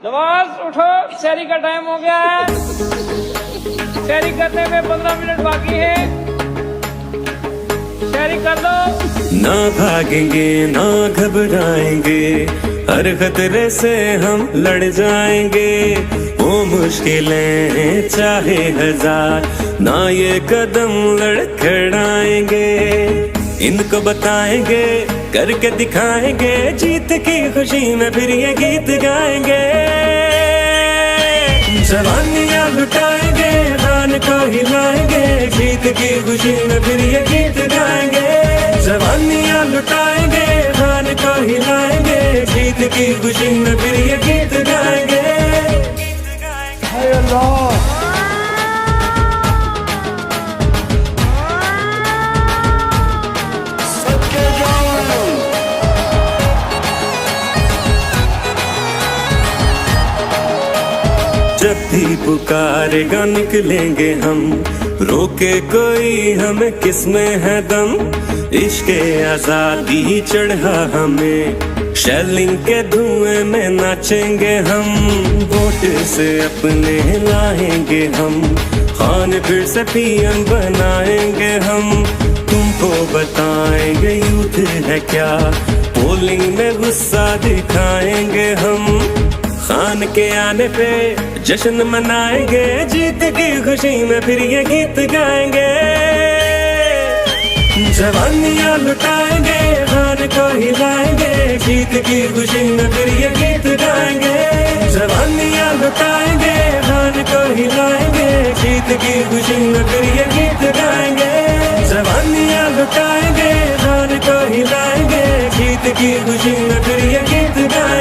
नवाज उठो, शहरी का टाइम हो गया है। शहरी करने में 15 मिनट बाकी है। शहरी कर लो। ना भागेंगे ना घबराएंगे, हर खतरे से हम लड़ जाएंगे। वो मुश्किलें चाहे हजार, ना ये कदम लड़खड़ाएंगे। इनको बताएंगे, करके दिखाएंगे, जीत की खुशी में फिर ये गीत गाएंगे। जवानियां लुटाएंगे, रान को हिलाएंगे, जीत की खुशी में फिर ये गीत गाएंगे। जवानियां लुटाएंगे, रान को हिलाएंगे, जीत की खुशी में फिर ये गीत गाएंगे। हाय अल्लाह। जब भी पुकारेगा निकलेंगे हम, रोके कोई हमें किसमें है दम। इश्क़े आजादी चढ़ा हमें, शेलिंग के धुएं में नाचेंगे हम। वोट से अपने लाएंगे हम, खान फिर से पीएम बनाएंगे हम। तुमको बताएंगे यूथ है क्या, पोलिंग में गुस्सा दिखाएंगे हम। खान के आने पे जश्न मनाएंगे, जीत की खुशी में फिर ये गीत गाएंगे। जवानियां लुटाएंगे, खान को हिलाएंगे, जीत की खुशी में फिर ये गीत गाएंगे। जवानियां लुटाएंगे, खान को हिलाएंगे, जीत की खुशी में फिर ये गीत गाएंगे। जवानियां लुटाएंगे, खान को हिलाएंगे, जीत की खुशी में फिर ये गीत गाएंगे।